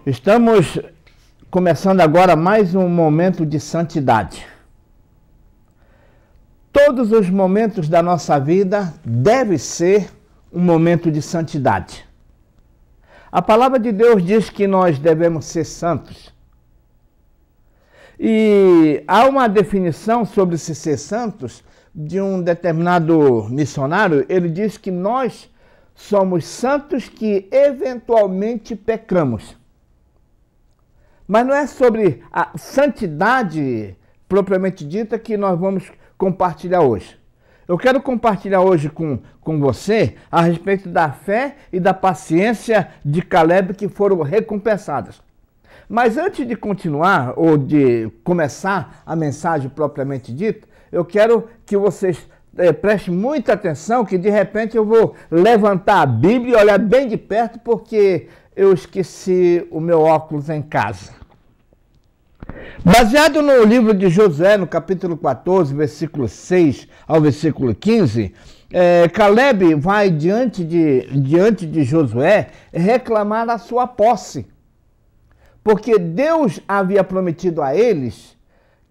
Estamos começando agora mais um momento de santidade. Todos os momentos da nossa vida devem ser um momento de santidade. A palavra de Deus diz que nós devemos ser santos. E há uma definição sobre se ser santos de um determinado missionário. Ele diz que nós somos santos que eventualmente pecamos. Mas não é sobre a santidade propriamente dita que nós vamos compartilhar hoje. Eu quero compartilhar hoje com você a respeito da fé e da paciência de Caleb que foram recompensadas. Mas antes de continuar ou de começar a mensagem propriamente dita, eu quero que vocês prestem muita atenção, que de repente eu vou levantar a Bíblia e olhar bem de perto porque eu esqueci o meu óculos em casa. Baseado no livro de Josué, no capítulo 14, versículo 6 ao versículo 15, Caleb vai diante de Josué reclamar a sua posse. Porque Deus havia prometido a eles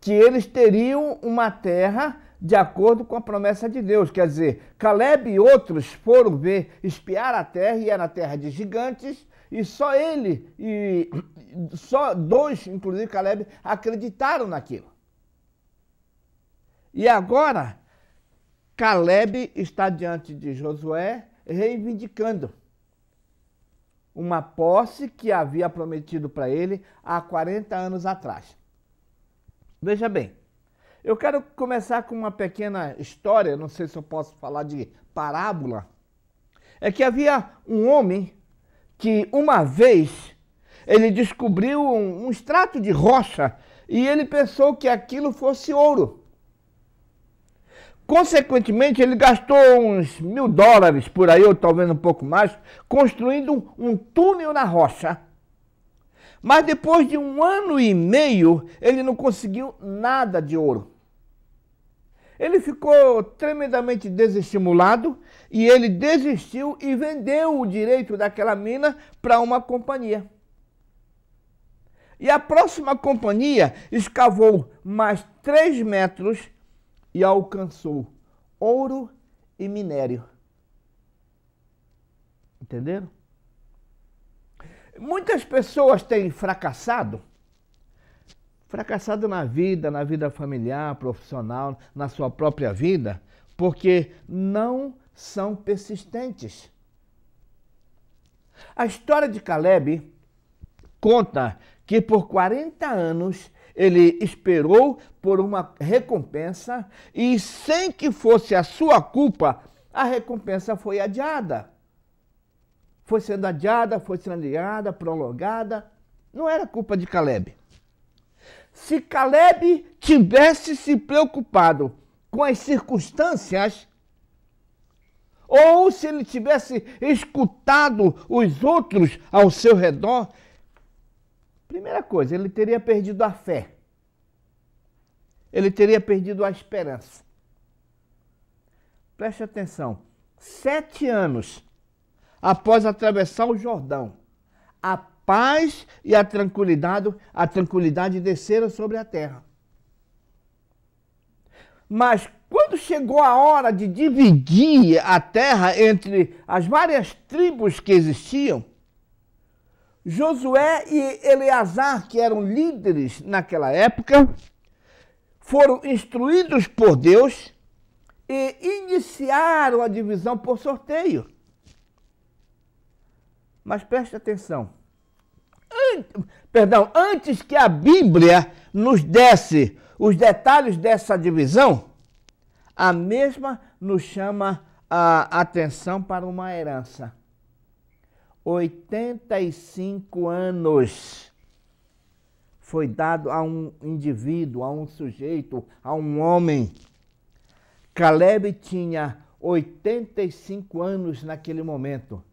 que eles teriam uma terra de acordo com a promessa de Deus. Quer dizer, Caleb e outros foram espiar a terra, e era a terra de gigantes, e só ele, e só dois, inclusive Caleb, acreditaram naquilo. E agora, Caleb está diante de Josué reivindicando uma posse que havia prometido para ele há 40 anos atrás. Veja bem, eu quero começar com uma pequena história, não sei se eu posso falar de parábola. É que havia um homem que uma vez ele descobriu um extrato de rocha e ele pensou que aquilo fosse ouro. Consequentemente, ele gastou uns $1.000 por aí, ou talvez um pouco mais, construindo um túnel na rocha. Mas depois de 1 ano e meio, ele não conseguiu nada de ouro. Ele ficou tremendamente desestimulado e ele desistiu e vendeu o direito daquela mina para uma companhia. E a próxima companhia escavou mais 3 metros e alcançou ouro e minério. Entenderam? Muitas pessoas têm fracassado na vida familiar, profissional, na sua própria vida, porque não são persistentes. A história de Caleb conta que por 40 anos ele esperou por uma recompensa e, sem que fosse a sua culpa, a recompensa foi adiada. Foi sendo adiada, prolongada. Não era culpa de Caleb. Se Caleb tivesse se preocupado com as circunstâncias, ou se ele tivesse escutado os outros ao seu redor, primeira coisa, ele teria perdido a fé. Ele teria perdido a esperança. Preste atenção. 7 anos após atravessar o Jordão, a paz e a tranquilidade desceram sobre a terra. Mas quando chegou a hora de dividir a terra entre as várias tribos que existiam, Josué e Eleazar, que eram líderes naquela época, foram instruídos por Deus e iniciaram a divisão por sorteio. Mas preste atenção. Antes que a Bíblia nos desse os detalhes dessa divisão, a mesma nos chama a atenção para uma herança. 85 anos foi dado a um indivíduo, a um sujeito, a um homem. Caleb tinha 85 anos naquele momento.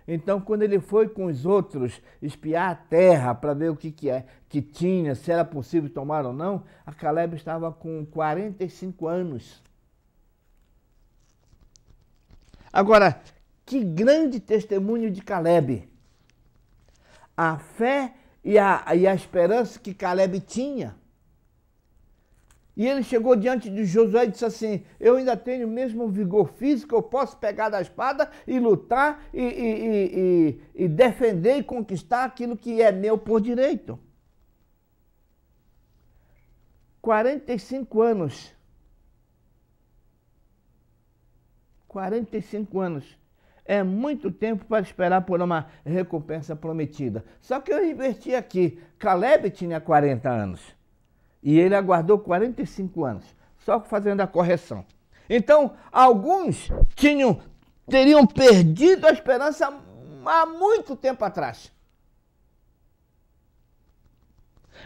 Então, quando ele foi com os outros espiar a terra para ver o que tinha, se era possível tomar ou não, a Caleb estava com 45 anos. Agora, que grande testemunho de Caleb! A fé e a esperança que Caleb tinha. E ele chegou diante de Josué e disse assim: eu ainda tenho o mesmo vigor físico, eu posso pegar da espada e lutar e defender e conquistar aquilo que é meu por direito. 45 anos. 45 anos. É muito tempo para esperar por uma recompensa prometida. Só que eu inverti aqui. Caleb tinha 40 anos. E ele aguardou 45 anos. Só fazendo a correção. Então, alguns teriam perdido a esperança há muito tempo atrás.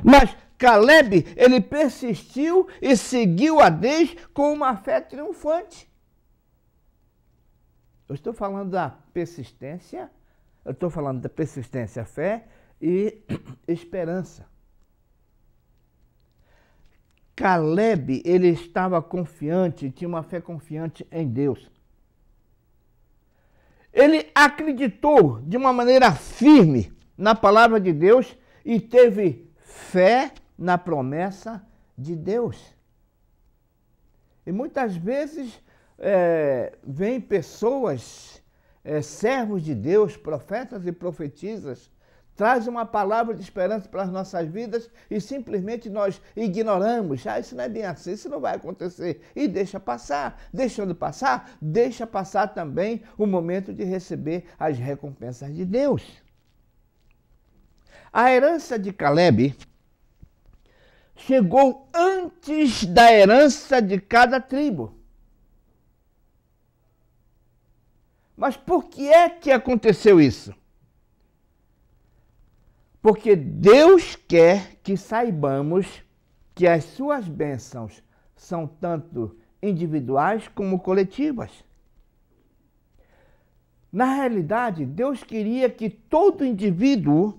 Mas Caleb, ele persistiu e seguiu a Deus com uma fé triunfante. Eu estou falando da persistência, fé e esperança. Caleb, ele estava confiante, tinha uma fé confiante em Deus. Ele acreditou de uma maneira firme na palavra de Deus e teve fé na promessa de Deus. E muitas vezes vêm pessoas, servos de Deus, profetas e profetisas, trazem uma palavra de esperança para as nossas vidas e simplesmente nós ignoramos. Isso não é bem assim, isso não vai acontecer. E deixa passar. Deixando passar, deixa passar também o momento de receber as recompensas de Deus. A herança de Caleb chegou antes da herança de cada tribo. Mas por que é que aconteceu isso? Porque Deus quer que saibamos que as suas bênçãos são tanto individuais como coletivas. Na realidade, Deus queria que todo indivíduo,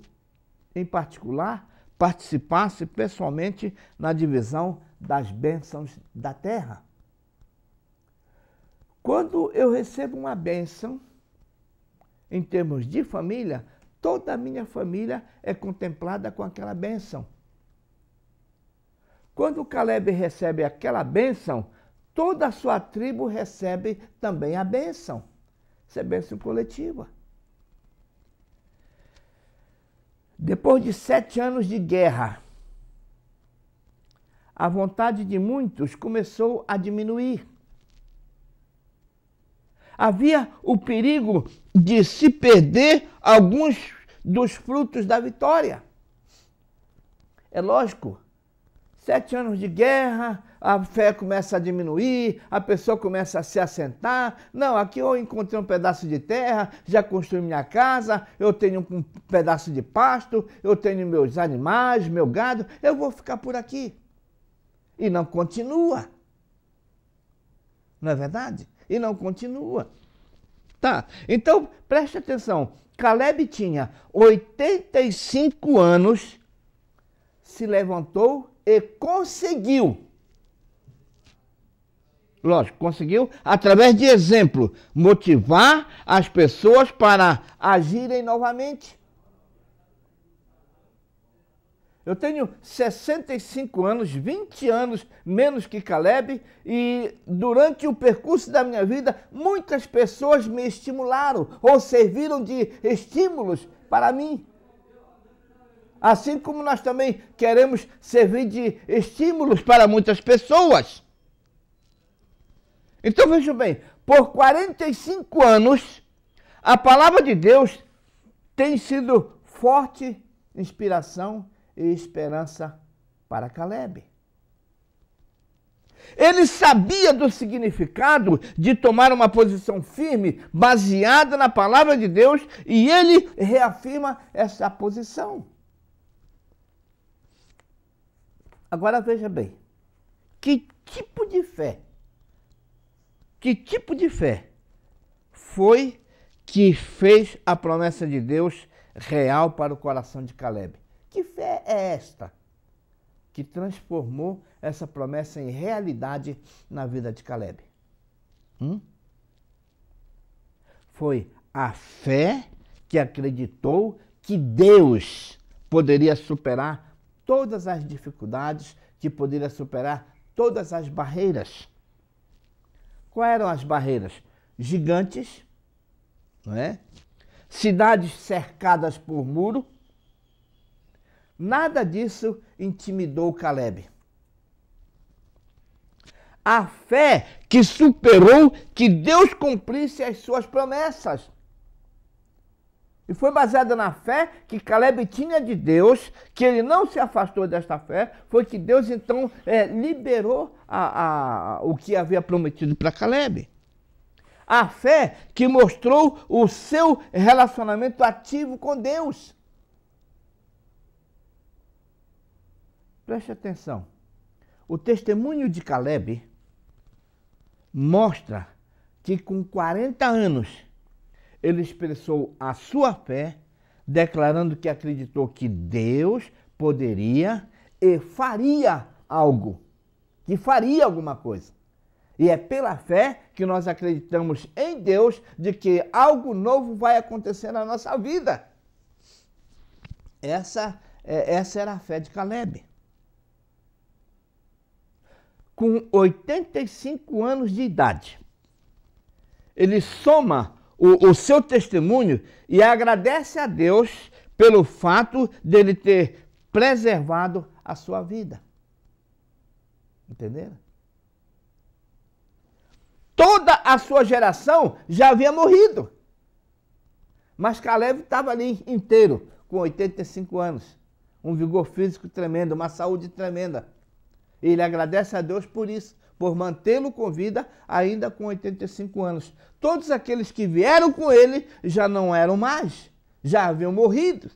em particular, participasse pessoalmente na divisão das bênçãos da terra. Quando eu recebo uma bênção, em termos de família, toda a minha família é contemplada com aquela bênção. Quando Caleb recebe aquela bênção, toda a sua tribo recebe também a bênção. Isso é bênção coletiva. Depois de 7 anos de guerra, a vontade de muitos começou a diminuir. Havia o perigo de se perder alguns dos frutos da vitória. É lógico, 7 anos de guerra, a fé começa a diminuir, a pessoa começa a se assentar. Não, aqui eu encontrei um pedaço de terra, já construí minha casa, eu tenho um pedaço de pasto, eu tenho meus animais, meu gado, eu vou ficar por aqui. E não continua. Não é verdade? E não continua. Tá, então preste atenção. Caleb tinha 85 anos, se levantou e conseguiu. Lógico, conseguiu, através de exemplo, motivar as pessoas para agirem novamente. Eu tenho 65 anos, 20 anos menos que Caleb, e durante o percurso da minha vida, muitas pessoas me estimularam ou serviram de estímulos para mim. Assim como nós também queremos servir de estímulos para muitas pessoas. Então veja bem, por 45 anos, a palavra de Deus tem sido forte inspiração e esperança para Caleb. Ele sabia do significado de tomar uma posição firme, baseada na palavra de Deus, e ele reafirma essa posição. Agora veja bem, que tipo de fé foi que fez a promessa de Deus real para o coração de Caleb? Que fé é esta que transformou essa promessa em realidade na vida de Caleb? Foi a fé que acreditou que Deus poderia superar todas as dificuldades, que poderia superar todas as barreiras. Quais eram as barreiras? Gigantes, não é? Cidades cercadas por muro. Nada disso intimidou Caleb. A fé que superou que Deus cumprisse as suas promessas. E foi baseada na fé que Caleb tinha de Deus, que ele não se afastou desta fé, foi que Deus então liberou o que havia prometido para Caleb. A fé que mostrou o seu relacionamento ativo com Deus. Preste atenção. O testemunho de Caleb mostra que com 40 anos ele expressou a sua fé, declarando que acreditou que Deus poderia e faria algo, que faria alguma coisa. E é pela fé que nós acreditamos em Deus de que algo novo vai acontecer na nossa vida. Essa era a fé de Caleb. Com 85 anos de idade, ele soma o seu testemunho e agradece a Deus pelo fato dele ter preservado a sua vida. Entenderam? Toda a sua geração já havia morrido. Mas Caleb estava ali inteiro, com 85 anos. Um vigor físico tremendo, uma saúde tremenda. E ele agradece a Deus por isso, por mantê-lo com vida ainda com 85 anos. Todos aqueles que vieram com ele já não eram mais, já haviam morrido.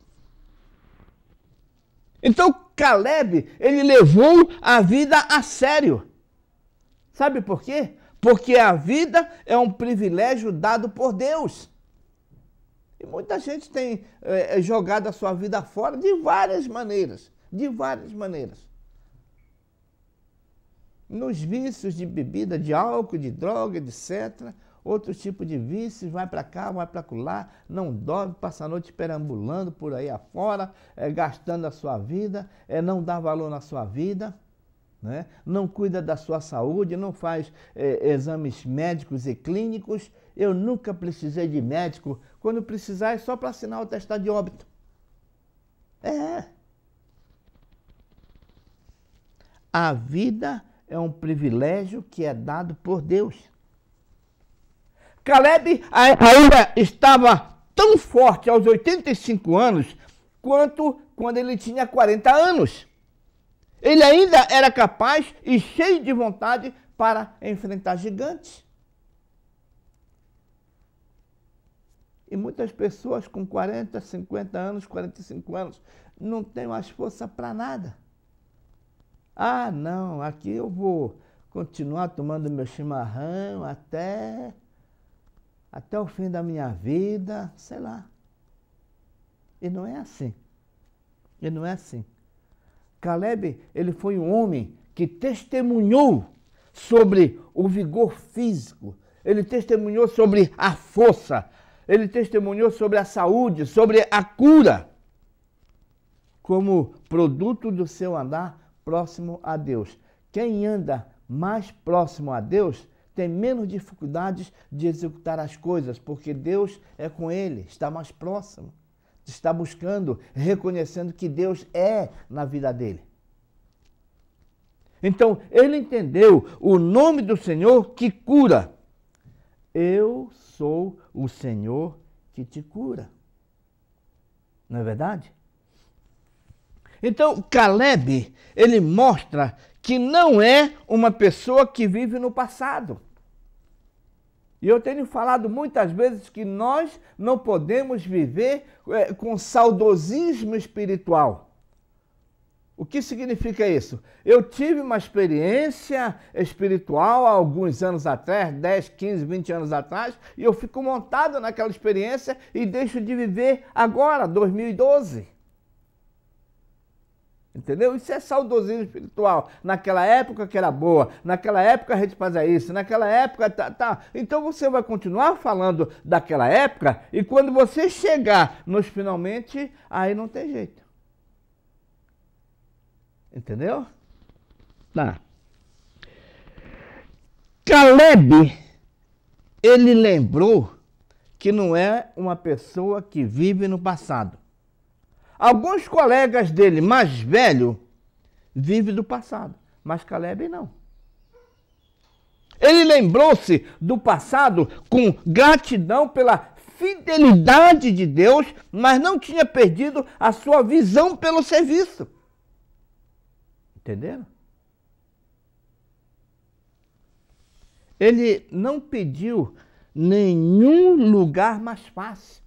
Então Caleb, ele levou a vida a sério. Sabe por quê? Porque a vida é um privilégio dado por Deus. E muita gente tem jogado a sua vida fora de várias maneiras, Nos vícios de bebida, de álcool, de droga, etc. Outro tipo de vícios, vai para cá, vai para lá, não dorme, passa a noite perambulando por aí afora, gastando a sua vida, não dá valor na sua vida, né? Não cuida da sua saúde, não faz exames médicos e clínicos. Eu nunca precisei de médico, quando precisar é só para assinar o atestado de óbito. A vida é um privilégio que é dado por Deus. Caleb ainda estava tão forte aos 85 anos quanto quando ele tinha 40 anos. Ele ainda era capaz e cheio de vontade para enfrentar gigantes. E muitas pessoas com 40, 50 anos, 45 anos, não têm mais força para nada. Ah, não, aqui eu vou continuar tomando meu chimarrão até o fim da minha vida, sei lá. E não é assim. Caleb, ele foi um homem que testemunhou sobre o vigor físico, ele testemunhou sobre a força, ele testemunhou sobre a saúde, sobre a cura, como produto do seu andar próximo a Deus. Quem anda mais próximo a Deus tem menos dificuldades de executar as coisas, porque Deus é com ele, está mais próximo, está buscando, reconhecendo que Deus é na vida dele. Então, ele entendeu o nome do Senhor que cura. Eu sou o Senhor que te cura. Não é verdade? Então, Caleb, ele mostra que não é uma pessoa que vive no passado. E eu tenho falado muitas vezes que nós não podemos viver com saudosismo espiritual. O que significa isso? Eu tive uma experiência espiritual há alguns anos atrás, 10, 15, 20 anos atrás, e eu fico montado naquela experiência e deixo de viver agora, 2012. Entendeu? Isso é saudosismo espiritual. Naquela época que era boa, naquela época a gente fazia isso, naquela época tá. Então você vai continuar falando daquela época e quando você chegar nos finalmente, aí não tem jeito. Entendeu? Tá. Caleb, ele lembrou que não é uma pessoa que vive no passado. Alguns colegas dele, mais velhos, vivem do passado, mas Caleb não. Ele lembrou-se do passado com gratidão pela fidelidade de Deus, mas não tinha perdido a sua visão pelo serviço. Entenderam? Ele não pediu nenhum lugar mais fácil.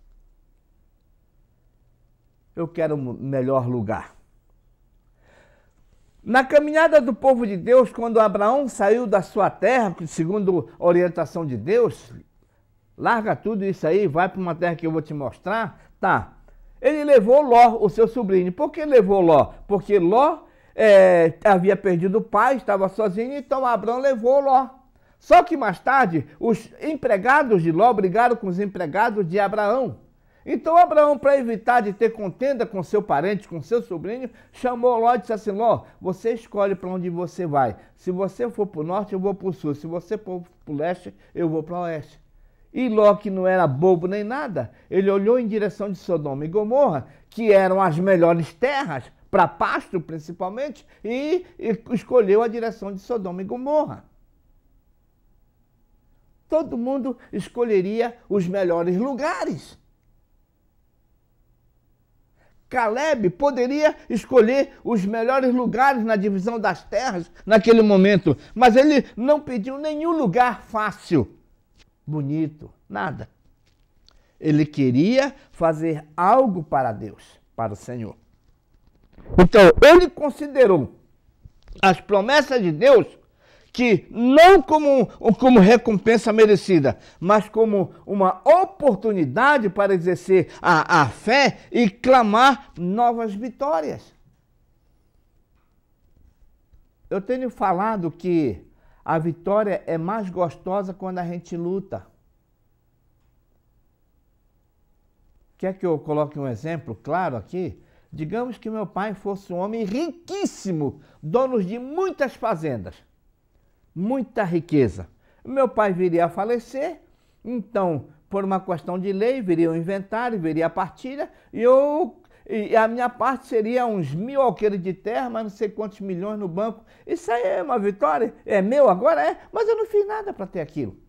Eu quero um melhor lugar. Na caminhada do povo de Deus, quando Abraão saiu da sua terra, segundo a orientação de Deus, larga tudo isso aí, vai para uma terra que eu vou te mostrar, tá. Ele levou Ló, o seu sobrinho. Por que levou Ló? Porque Ló havia perdido o pai, estava sozinho, então Abraão levou Ló. Só que mais tarde, os empregados de Ló brigaram com os empregados de Abraão. Então Abraão, para evitar de ter contenda com seu parente, com seu sobrinho, chamou Ló e disse assim: Ló, você escolhe para onde você vai. Se você for para o norte, eu vou para o sul. Se você for para o leste, eu vou para o oeste. E Ló, que não era bobo nem nada, ele olhou em direção de Sodoma e Gomorra, que eram as melhores terras, para pasto principalmente, e escolheu a direção de Sodoma e Gomorra. Todo mundo escolheria os melhores lugares. Caleb poderia escolher os melhores lugares na divisão das terras naquele momento, mas ele não pediu nenhum lugar fácil, bonito, nada. Ele queria fazer algo para Deus, para o Senhor. Então, ele considerou as promessas de Deus que não como recompensa merecida, mas como uma oportunidade para exercer a fé e clamar novas vitórias. Eu tenho falado que a vitória é mais gostosa quando a gente luta. Quer que eu coloque um exemplo claro aqui? Digamos que meu pai fosse um homem riquíssimo, dono de muitas fazendas. Muita riqueza. Meu pai viria a falecer, então, por uma questão de lei, viria o inventário, viria a partilha, e a minha parte seria uns 1.000 alqueires de terra, mas não sei quantos milhões no banco. Isso aí é uma vitória? É meu agora? É, mas eu não fiz nada para ter aquilo.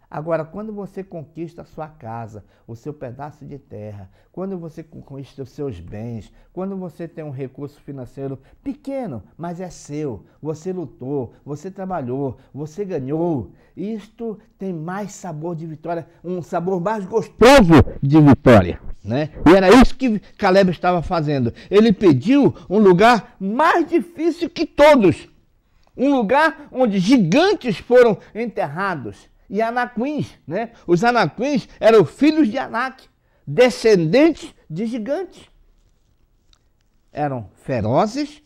Agora, quando você conquista a sua casa, o seu pedaço de terra, quando você conquista os seus bens, quando você tem um recurso financeiro pequeno, mas é seu, você lutou, você trabalhou, você ganhou, isto tem mais sabor de vitória, um sabor mais gostoso de vitória, né? E era isso que Caleb estava fazendo. Ele pediu um lugar mais difícil que todos, um lugar onde gigantes foram enterrados. E Anaquins, né? Os Anaquins eram filhos de Anak, descendentes de gigantes. Eram ferozes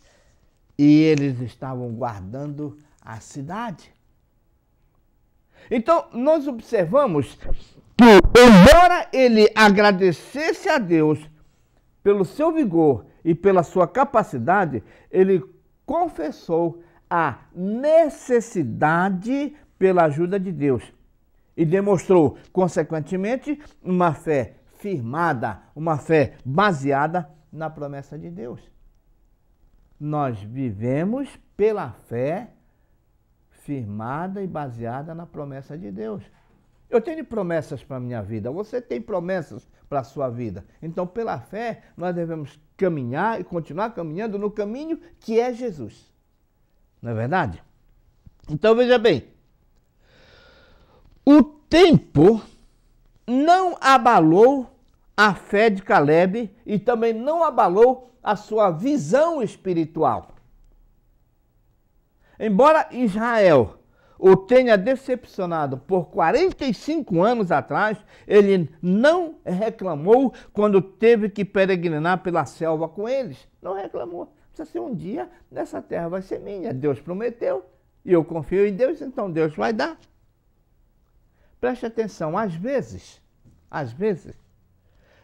e eles estavam guardando a cidade. Então, nós observamos que, embora ele agradecesse a Deus pelo seu vigor e pela sua capacidade, ele confessou a necessidade pela ajuda de Deus e demonstrou, consequentemente, uma fé firmada, uma fé baseada na promessa de Deus. Nós vivemos pela fé firmada e baseada na promessa de Deus. Eu tenho promessas para a minha vida, você tem promessas para a sua vida. Então, pela fé, nós devemos caminhar e continuar caminhando no caminho que é Jesus. Não é verdade? Então, veja bem, o tempo não abalou a fé de Caleb e também não abalou a sua visão espiritual. Embora Israel o tenha decepcionado por 45 anos atrás, ele não reclamou quando teve que peregrinar pela selva com eles. Não reclamou. Precisa ser um dia, nessa terra vai ser minha. Deus prometeu e eu confio em Deus, então Deus vai dar. Preste atenção, às vezes,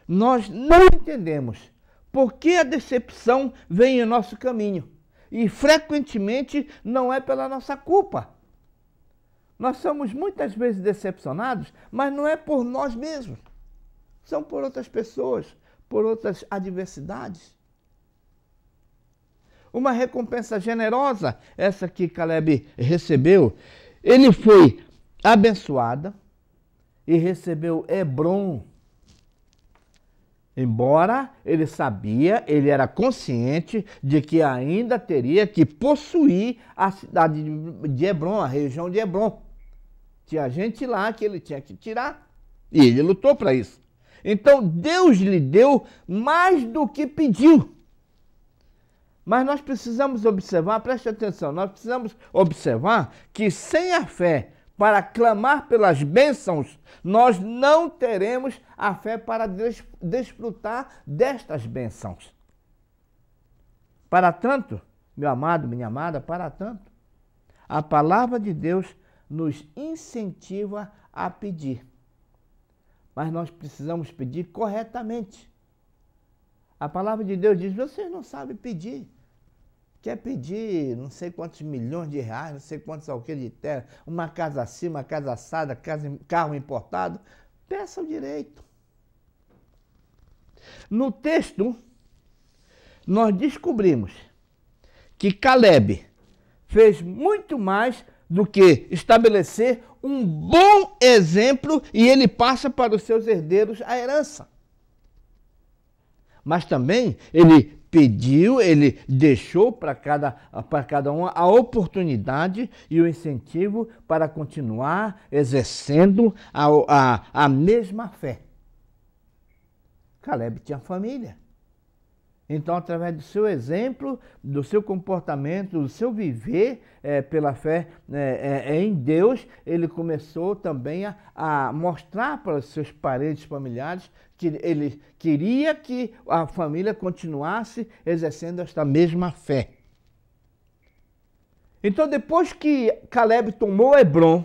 nós não entendemos Por que a decepção vem em nosso caminho? E frequentemente não é pela nossa culpa. Nós somos muitas vezes decepcionados, mas não é por nós mesmos. São por outras pessoas, por outras adversidades. Uma recompensa generosa, essa que Caleb recebeu. Ele foi abençoado e recebeu Hebrom. Embora ele sabia, ele era consciente de que ainda teria que possuir a cidade de Hebrom, a região de Hebrom. Tinha gente lá que ele tinha que tirar e ele lutou para isso. Então Deus lhe deu mais do que pediu. Mas nós precisamos observar, preste atenção, nós precisamos observar que sem a fé para clamar pelas bênçãos, nós não teremos a fé para desfrutar destas bênçãos. Para tanto, meu amado, minha amada, para tanto, a palavra de Deus nos incentiva a pedir. Mas nós precisamos pedir corretamente. A palavra de Deus diz, vocês não sabem pedir. Quer pedir não sei quantos milhões de reais, não sei quantos alqueires de terra, uma casa assim, uma casa assada, carro importado, peça o direito. No texto, nós descobrimos que Caleb fez muito mais do que estabelecer um bom exemplo e ele passa para os seus herdeiros a herança. Mas também ele pediu, ele deixou para cada um a oportunidade e o incentivo para continuar exercendo a mesma fé. Caleb tinha família. Então, através do seu exemplo, do seu comportamento, do seu viver pela fé em Deus, ele começou também a mostrar para os seus parentes familiares que ele queria que a família continuasse exercendo esta mesma fé. Então, depois que Caleb tomou Hebrom,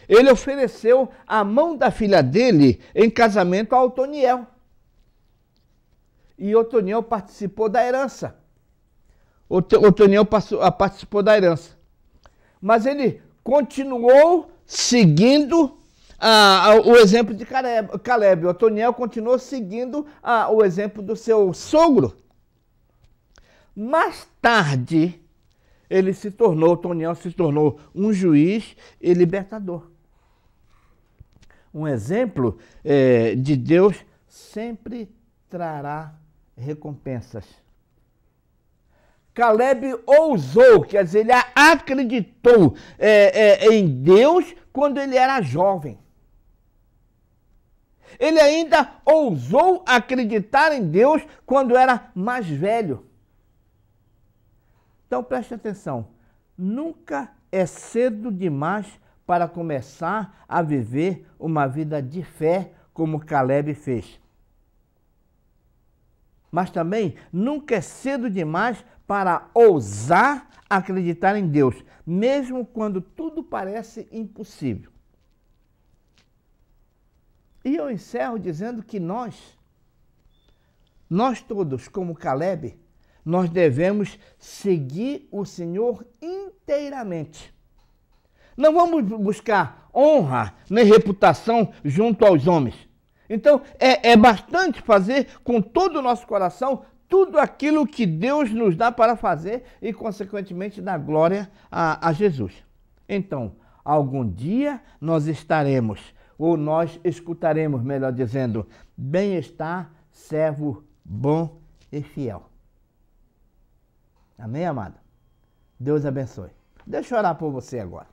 ele ofereceu a mão da filha dele em casamento a Otoniel. E Otoniel participou da herança. Otoniel participou da herança. Mas ele continuou seguindo o exemplo de Caleb. Otoniel continuou seguindo o exemplo do seu sogro. Mais tarde, Otoniel se tornou um juiz e libertador. Um exemplo de Deus sempre trará recompensas. Caleb ousou, quer dizer, ele acreditou em Deus quando ele era jovem. Ele ainda ousou acreditar em Deus quando era mais velho. Então preste atenção, nunca é cedo demais para começar a viver uma vida de fé como Caleb fez. Mas também nunca é cedo demais para ousar acreditar em Deus, mesmo quando tudo parece impossível. E eu encerro dizendo que nós todos, como Caleb, nós devemos seguir o Senhor inteiramente. Não vamos buscar honra nem reputação junto aos homens. Então, é bastante fazer com todo o nosso coração tudo aquilo que Deus nos dá para fazer e, consequentemente, dar glória a Jesus. Então, algum dia nós estaremos, ou nós escutaremos, melhor dizendo, bem-estar, servo bom e fiel. Amém, amado? Deus abençoe. Deixa eu orar por você agora.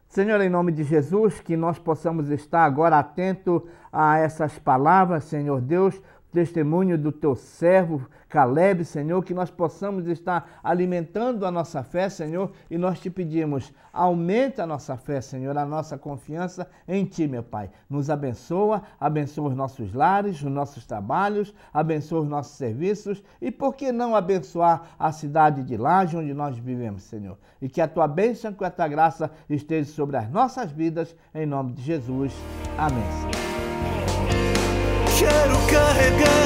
Senhor, em nome de Jesus, que nós possamos estar agora atento a essas palavras, Senhor Deus, testemunho do teu servo Caleb, Senhor, que nós possamos estar alimentando a nossa fé, Senhor, e nós te pedimos, aumenta a nossa fé, Senhor, a nossa confiança em Ti, meu Pai. Nos abençoa, abençoa os nossos lares, os nossos trabalhos, abençoa os nossos serviços e, por que não abençoar a cidade de Laje, onde nós vivemos, Senhor. E que a Tua bênção, que a Tua graça esteja sobre as nossas vidas, em nome de Jesus. Amém. Quero carregar